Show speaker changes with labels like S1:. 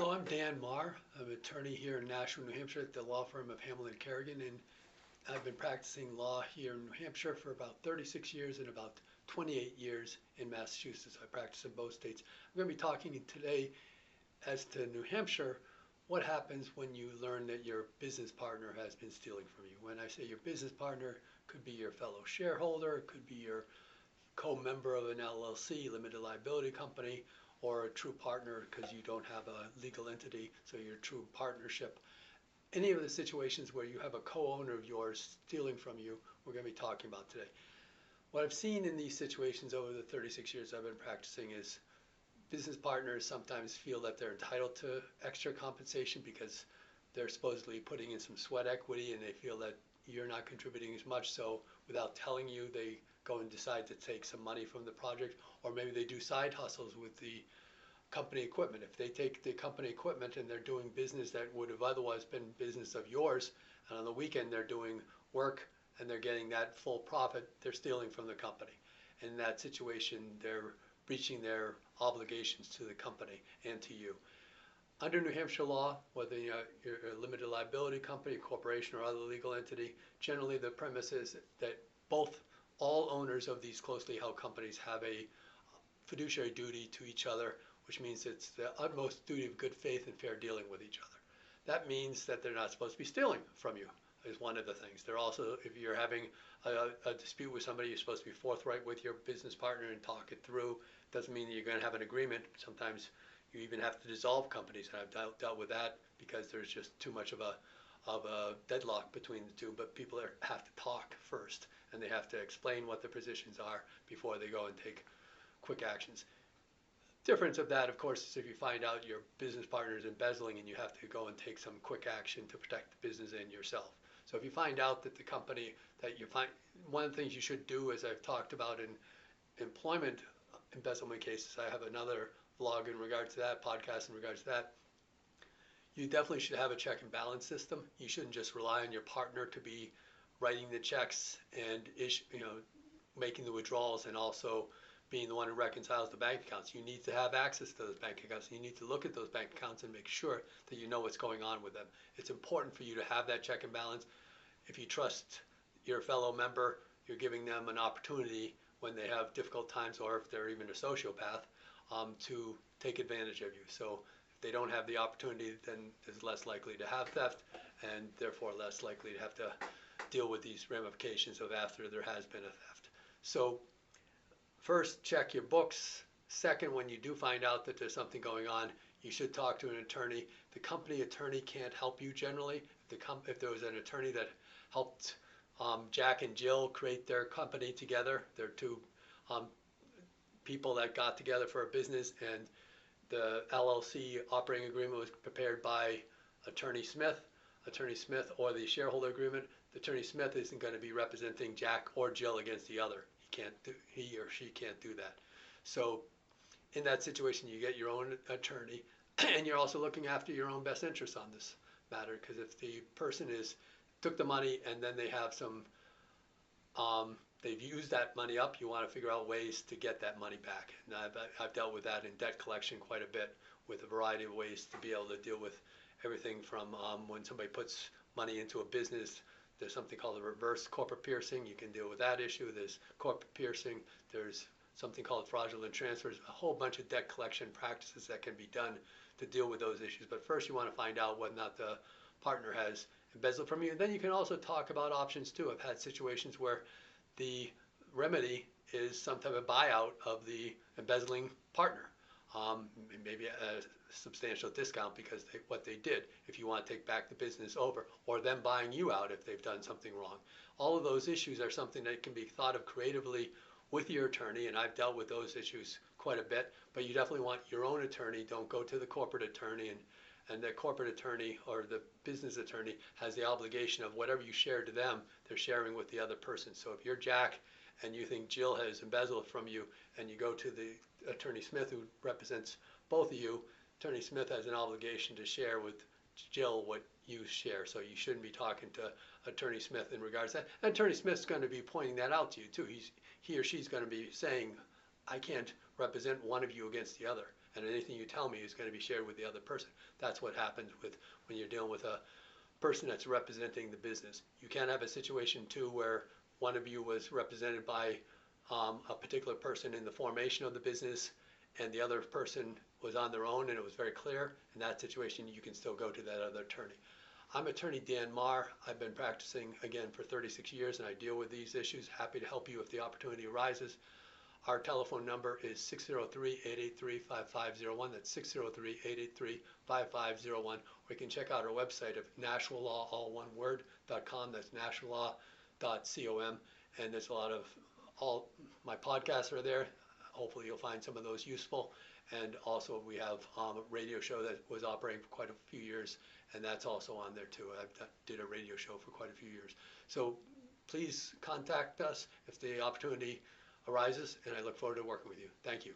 S1: Hello, I'm Dan Marr. I'm an attorney here in Nashua, New Hampshire at the law firm of Hamblett Kerrigan, and I've been practicing law here in New Hampshire for about 36 years and about 28 years in Massachusetts. I practice in both states. I'm going to be talking today as to New Hampshire, what happens when you learn that your business partner has been stealing from you. When I say your business partner, could be your fellow shareholder, it could be your co-member of an LLC, limited liability company, or a true partner because you don't have a legal entity, so you're a true partnership. Any of the situations where you have a co-owner of yours stealing from you, we're going to be talking about today. What I've seen in these situations over the 36 years I've been practicing is business partners sometimes feel that they're entitled to extra compensation because they're supposedly putting in some sweat equity and they feel that you're not contributing as much, so without telling you, they go and decide to take some money from the project, or maybe they do side hustles with the company equipment. If they take the company equipment and they're doing business that would have otherwise been business of yours, and on the weekend they're doing work and they're getting that full profit, they're stealing from the company. In that situation, they're breaching their obligations to the company and to you. Under New Hampshire law, whether you're a limited liability company, corporation, or other legal entity, generally the premise is that all owners of these closely held companies have a fiduciary duty to each other, which means it's the utmost duty of good faith and fair dealing with each other. That means that they're not supposed to be stealing from you, is one of the things. They're also, if you're having a dispute with somebody, you're supposed to be forthright with your business partner and talk it through. Doesn't mean that you're going to have an agreement. Sometimes you even have to dissolve companies, and I've dealt with that because there's just too much of a deadlock between the two. But people have to talk first, and they have to explain what the positions are before they go and take quick actions. Difference of that, of course, is if you find out your business partner is embezzling and you have to go and take some quick action to protect the business and yourself. So if you find out that the company that you find, one of the things you should do, as I've talked about in employment embezzlement cases, I have another vlog in regards to that, podcast in regards to that. You definitely should have a check and balance system. You shouldn't just rely on your partner to be writing the checks and making the withdrawals and also being the one who reconciles the bank accounts. You need to have access to those bank accounts. You need to look at those bank accounts and make sure that you know what's going on with them. It's important for you to have that check and balance. If you trust your fellow member, you're giving them an opportunity when they have difficult times, or if they're even a sociopath, to take advantage of you. So if they don't have the opportunity, then it's less likely to have theft, and therefore less likely to have to deal with these ramifications of after there has been a theft. So first, check your books. Second, when you do find out that there's something going on, you should talk to an attorney. The company attorney can't help you generally. If there was an attorney that helped Jack and Jill create their company together, they're two people that got together for a business, and the LLC operating agreement was prepared by Attorney Smith, or the shareholder agreement. Attorney Smith isn't going to be representing Jack or Jill against the other. He or she can't do that. So in that situation, you get your own attorney, and you're also looking after your own best interests on this matter, because if the person took the money and then they have some, they've used that money up, you want to figure out ways to get that money back. And I've dealt with that in debt collection quite a bit, with a variety of ways to be able to deal with everything from when somebody puts money into a business. There's something called a reverse corporate piercing. You can deal with that issue. There's corporate piercing. There's something called fraudulent transfers, a whole bunch of debt collection practices that can be done to deal with those issues. But first you want to find out whether or not the partner has embezzled from you. And then you can also talk about options too. I've had situations where the remedy is some type of buyout of the embezzling partner. Maybe a substantial discount because what they did, if you want to take back the business over, or them buying you out if they've done something wrong. All of those issues are something that can be thought of creatively with your attorney, and I've dealt with those issues quite a bit, but you definitely want your own attorney. Don't go to the corporate attorney, and the corporate attorney or the business attorney has the obligation of whatever you share to them, they're sharing with the other person. So if you're Jack and you think Jill has embezzled from you, and you go to the Attorney Smith who represents both of you, Attorney Smith has an obligation to share with Jill what you share. So you shouldn't be talking to Attorney Smith in regards to that. And Attorney Smith's going to be pointing that out to you too. He or she's going to be saying, I can't represent one of you against the other, and anything you tell me is going to be shared with the other person. That's what happens with when you're dealing with a person that's representing the business. You can't have a situation too where one of you was represented by a particular person in the formation of the business, and the other person was on their own, and it was very clear. In that situation, you can still go to that other attorney. I'm attorney Dan Marr. I've been practicing again for 36 years, and I deal with these issues. Happy to help you if the opportunity arises. Our telephone number is 603-883-5501. That's 603-883-5501. Or you can check out our website of NashuaLaw, all one word, .com. That's NashuaLaw.com. And there's a lot of, all my podcasts are there. Hopefully you'll find some of those useful. And also we have a radio show that was operating for quite a few years, and that's also on there too. I did a radio show for quite a few years. So please contact us if the opportunity arises, and I look forward to working with you. Thank you.